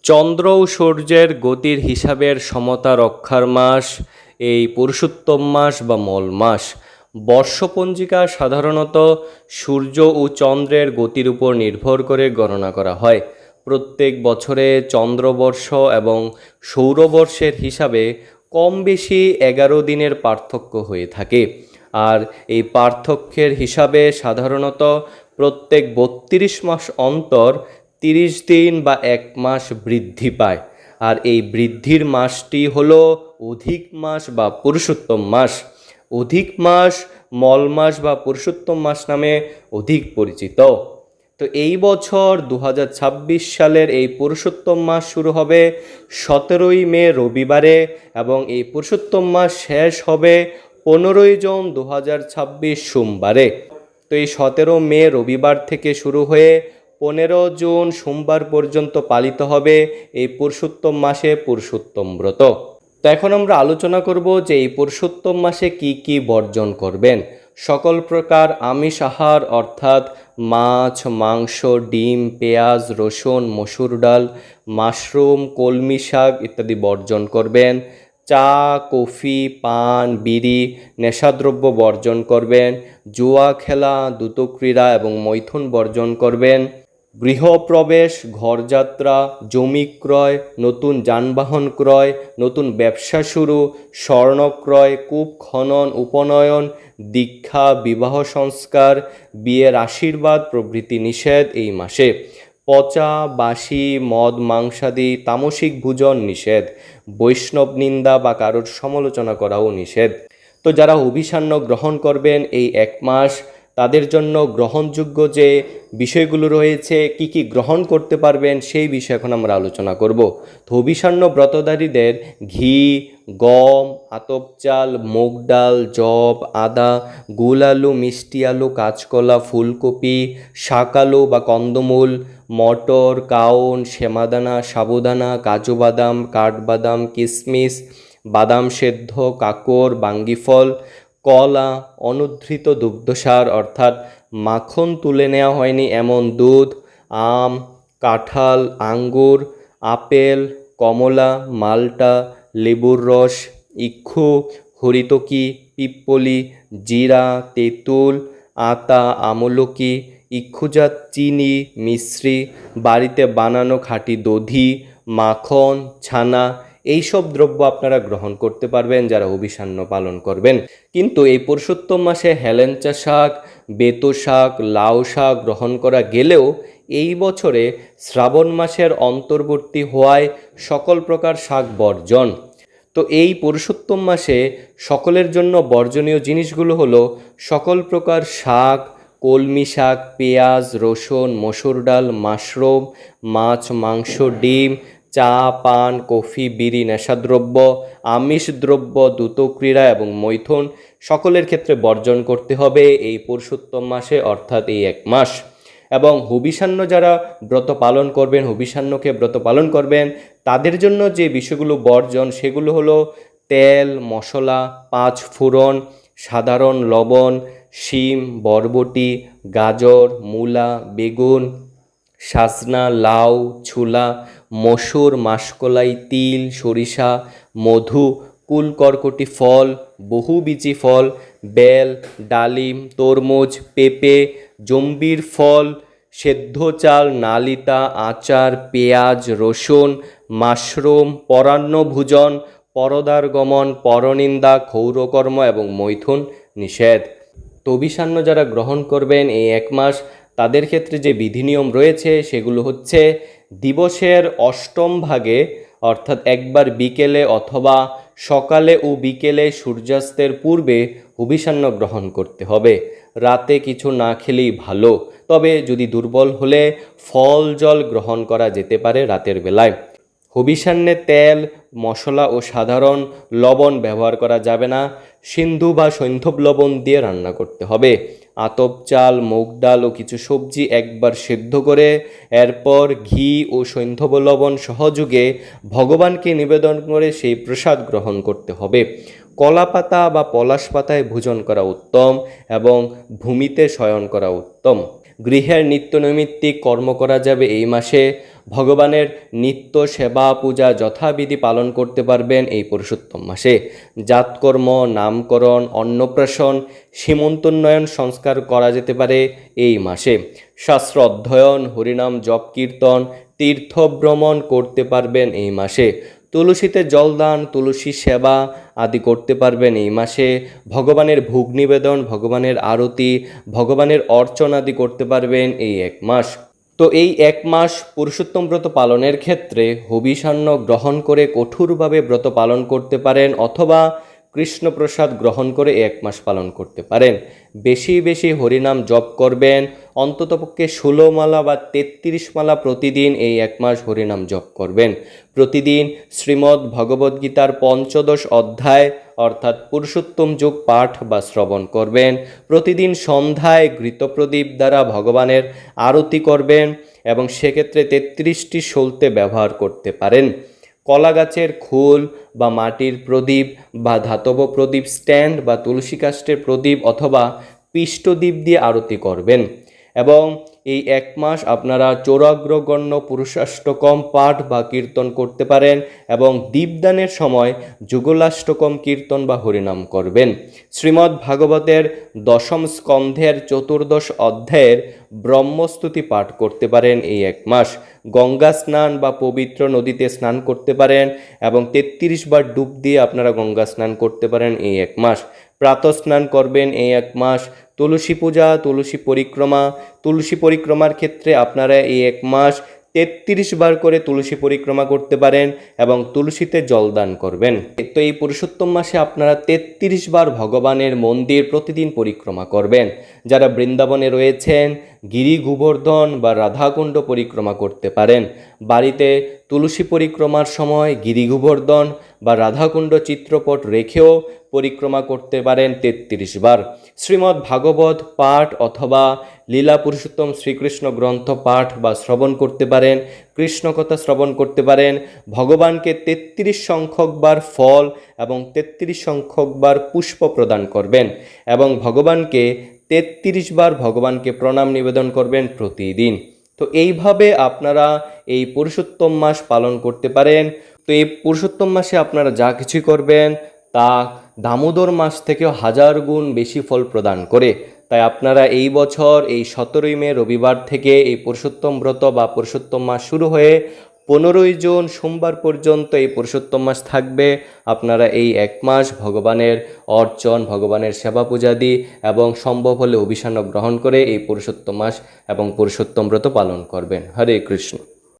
চন্দ্র ও সূর্যের গতির হিসাবের সমতা রক্ষার মাস এই পুরুষোত্তম মাস বা মল মাস। বর্ষপঞ্জিকা সাধারণত সূর্য ও চন্দ্রের গতির উপর নির্ভর করে গণনা করা হয়। প্রত্যেক বছরে চন্দ্রবর্ষ এবং সৌরবর্ষের হিসাবে কম বেশি 11 দিনের পার্থক্য হয়ে থাকে। আর এই পার্থক্যের হিসাবে সাধারণত প্রত্যেক 32 মাস অন্তর 30 দিন বা 1 মাস বৃদ্ধি পায়। আর এই বৃদ্ধির মাসটি হলো অধিক মাস বা পুরুষোত্তম মাস। অধিক মাস মল মাস বা পুরুষোত্তম মাস নামে অধিক পরিচিত। তো এই বছর 2026 সালের এই পুরুষোত্তম মাস শুরু হবে 17ই মে রবিবারে এবং এই পুরুষোত্তম মাস শেষ হবে 15ই জুন 2026 সোমবারে। তো এই 17 মে রবিবার থেকে শুরু হয়ে 15 জুন সোমবার পর্যন্ত পালিত হবে এই পুরুষোত্তম মাসে পুরুষোত্তম ব্রত। তো এখন আমরা আলোচনা করব যে এই পুরুষোত্তম মাসে কি কি বর্জন করবেন। সকল প্রকার আমিষ আহার অর্থাৎ মাছ, মাংস, ডিম, পেঁয়াজ, রসুন, মসুর ডাল, মাশরুম, কলমি শাক ইত্যাদি বর্জন করবেন। চা, কফি, পান, বিড়ি, নেশাদ্রব্য বর্জন করবেন। জুয়া খেলা, দ্রুতক্রীড়া এবং মৈথুন বর্জন করবেন। গৃহপ্রবেশ, ঘরযাত্রা, জমি ক্রয়, নতুন যানবাহন ক্রয়, নতুন ব্যবসা শুরু, স্বর্ণ ক্রয়, কূপ খনন, উপনয়ন, দীক্ষা, বিবাহ সংস্কার, বিয়ের আশীর্বাদ প্রভৃতি নিষেধ এই মাসে। পচা, বাসি, মদ, মাংসাদি, তামসিক ভোজন নিষেধ। বৈষ্ণব নিন্দা বা কারোর সমালোচনা করাও নিষেধ। তো যারা অভিসান্ন গ্রহণ করবেন এই 1 মাস, তাদের জন্য গ্রহণযোগ্য যে বিষয়গুলো রয়েছে, কি কি গ্রহণ করতে পারবেন সেই বিষয়ে এখন আমরা আলোচনা করব। তো অভিসান্ন ব্রতধারীদের ঘি, গম, আতপ চাল, মুগ ডাল, যব, আদা, গুল আলু, মিষ্টি আলু, কাঁচকলা, ফুলকপি, শাক আলু বা কন্দমূল, মটর, কাউন, সেমাদানা, সাবুদানা, কাজু বাদাম, কাঠবাদাম, কিশমিশ, বাদাম সেদ্ধ, কাকর, বাঙ্গিফল, কলা, অনুদ্ধৃত দুগ্ধসার অর্থাৎ মাখন তুলে নেওয়া হয়নি এমন দুধ, আম, কাঁঠাল, আঙ্গুর, আপেল, কমলা, মাল্টা, লেবুর রস, ইক্ষু, হরিতকি, পিপ্পলি, জিরা, তেঁতুল, আতা, আমলকি, ইক্ষুজাত চিনি, মিশ্রি, বাড়িতে বানানো খাঁটি দধি, মাখন, ছানা এইসব দ্রব্য আপনারা গ্রহণ করতে পারবেন যারা অভিসান্ন পালন করবেন। কিন্তু এই পুরুষোত্তম মাসে হেলেঞ্চা শাক, বেতো শাক, লাউ শাক গ্রহণ করা গেলেও এই বছরে শ্রাবণ মাসের অন্তর্বর্তী হওয়ায় সকল প্রকার শাক বর্জন। তো এই পুরুষোত্তম মাসে সকলের জন্য বর্জনীয় জিনিসগুলো হলো সকল প্রকার শাক, কলমি শাক, পেঁয়াজ, রসুন, মসুর ডাল, মাশরুম, মাছ, মাংস, ডিম, চা, পান, কফি, বিড়ি, নেশাদ্রব্য, আমিষ দ্রব্য, দ্রুতক্রীড়া এবং মৈথুন সকলের ক্ষেত্রে বর্জন করতে হবে এই পুরুষোত্তম মাসে অর্থাৎ এই 1 মাস। এবং হবিষান্ন যারা ব্রত পালন করবেন, হবিষান্নকে ব্রত পালন করবেন, তাদের জন্য যে বিষয়গুলো বর্জন সেগুলো হলো তেল, মশলা, 5 ফোড়ন, সাধারণ লবণ, শিম, বরবটি, গাজর, মূলা, বেগুন, সাজনা, লাউ, ছোলা, মসুর, মাসকলাই, তিল, সরিষা, মধু, কুলকর্কটি ফল, বহুবীজী ফল, বেল, ডালিম, তরমুজ, পেঁপে, জম্বির ফল, সেদ্ধ চাল, নালিতা, আচার, পেঁয়াজ, রসুন, মাশরুম, পরান্ন ভোজন, পরদার গমন, পরনিন্দা, ক্ষৌরকর্ম এবং মৈথুন নিষেধ। তো অভিসান্ন যারা গ্রহণ করবেন এই 1 মাস, তাদের ক্ষেত্রে যে বিধিনিয়ম রয়েছে সেগুলো হচ্ছে দিবসের অষ্টম ভাগে অর্থাৎ একবার বিকেলে অথবা সকালে ও বিকেলে সূর্যাস্তের পূর্বে অভিসান্ন গ্রহণ করতে হবে। রাতে কিছু না খেলেই ভালো, তবে যদি দুর্বল হলে ফল জল গ্রহণ করা যেতে পারে রাতের বেলায়। হবিষান্নে তেল, মশলা ও সাধারণ লবণ ব্যবহার করা যাবে না। সিন্ধু বা সৈন্ধব লবণ দিয়ে রান্না করতে হবে। আতপ চাল, মুগ ডাল ও কিছু সবজি একবার সেদ্ধ করে এরপর ঘি ও সৈন্ধব লবণ সহযোগে ভগবানকে নিবেদন করে সেই প্রসাদ গ্রহণ করতে হবে। কলা পাতা বা পলাশ পাতায় ভোজন করা উত্তম এবং ভূমিতে শয়ন করা উত্তম। গৃহের নিত্যনৈমিত্তিক কর্ম করা যাবে এই মাসে। ভগবানের নিত্য সেবা পূজা যথাবিধি পালন করতে পারবেন এই পুরুষোত্তম মাসে। জাতকর্ম, নামকরণ, অন্নপ্রাশন, সীমন্তোন্নয়ন সংস্কার করা যেতে পারে এই মাসে। শাস্ত্র অধ্যয়ন, হরিনাম জপ কীর্তন, তীর্থভ্রমণ করতে পারবেন এই মাসে। তুলসীতে জলদান, তুলসী সেবা আদি করতে পারবেন এই মাসে। ভগবানের ভোগ নিবেদন, ভগবানের আরতি, ভগবানের অর্চন আদি করতে পারবেন এই এক মাস। তো এই এক মাস পুরুষোত্তম ব্রত পালনের ক্ষেত্রে হবিষান্ন গ্রহণ করে কঠোরভাবে ব্রত পালন করতে পারেন, অথবা কৃষ্ণপ্রসাদ গ্রহণ করে এক মাস পালন করতে পারেন। বেশি বেশি হরিনাম জপ করবেন, অন্ততপক্ষে 16 মালা বা 33 মালা প্রতিদিন এই এক মাস হরিনাম জপ করবেন। প্রতিদিন শ্রীমদ্ ভগবদ্গীতার 15 অধ্যায় অর্থাৎ পুরুষোত্তম যোগ পাঠ বা শ্রবণ করবেন। প্রতিদিন সন্ধ্যায় ঘৃতপ্রদীপ দ্বারা ভগবানের আরতি করবেন এবং সেক্ষেত্রে 33টি সলতে ব্যবহার করতে পারেন। কলা গাছের খোল বা মাটির প্রদীপ বা ধাতব প্রদীপ স্ট্যান্ড বা তুলসী কাষ্ঠের প্রদীপ অথবা পিষ্টদ্বীপ দিয়ে আরতি করবেন। এবং এই এক মাস আপনারা চৌরাগ্রগণ্য পুরুষাষ্টকম পাঠ বা কীর্তন করতে পারেন এবং দীপদানের সময় যুগলাষ্টকম কীর্তন বা হরিনাম করবেন। শ্রীমদ্ ভাগবতের 10ম স্কন্ধের 14 অধ্যায়ের ব্রহ্মস্তুতি পাঠ করতে পারেন এই এক মাস। গঙ্গা স্নান বা পবিত্র নদীতে স্নান করতে পারেন এবং 33 বার ডুব দিয়ে আপনারা গঙ্গা স্নান করতে পারেন এই এক মাস। প্রাতঃ স্নান করবেন এই এক মাস। তুলসী পূজা, তুলসী পরিক্রমার ক্ষেত্রে আপনারা এই এক মাস 33 বার করে তুলসী পরিক্রমা করতে পারেন এবং তুলসীতে জলদান করবেন। তো এই পুরুষোত্তম মাসে আপনারা 33 বার ভগবানের মন্দির প্রতিদিন পরিক্রমা করবেন। যারা বৃন্দাবনে রয়েছেন গিরি গোবর্ধন বা রাধাকুণ্ড পরিক্রমা করতে পারেন। বাড়িতে তুলসী পরিক্রমার সময় গিরি গোবর্ধন বা রাধাকুণ্ড চিত্রপট রেখেও পরিক্রমা করতে পারেন 33 বার। শ্রীমদ্ ভাগবত পাঠ অথবা লীলা পুরুষোত্তম শ্রীকৃষ্ণ গ্রন্থ পাঠ বা শ্রবণ করতে পারেন। কৃষ্ণকথা শ্রবণ করতে পারেন। ভগবানকে 33 সংখ্যক বার ফল এবং 33 সংখ্যক বার পুষ্প প্রদান করবেন এবং ভগবানকে 33 বার ভগবানকে প্রণাম নিবেদন করবেন প্রতিদিন। তো এইভাবে আপনারা এই পুরুষোত্তম মাস পালন করতে পারেন। তো এই পুরুষোত্তম মাসে আপনারা যা কিছু করবেন তা দামোদর মাস থেকেও 1000 গুণ বেশি ফল প্রদান করে। তাই আপনারা এই বছর এই 17 মে রবিবার থেকে এই পুরুষোত্তম ব্রত বা পুরুষোত্তম মাস শুরু হয়ে 15 জুন সোমবার পর্যন্ত এই পুরুষোত্তম মাস থাকবে। আপনারা এই এক মাস ভগবানের অর্চন, ভগবানের সেবা পূজাদি এবং সম্ভব হলে অভিষান্ন গ্রহণ করে এই পুরুষোত্তম মাস এবং পুরুষোত্তম ব্রত পালন করবেন। হরে কৃষ্ণ।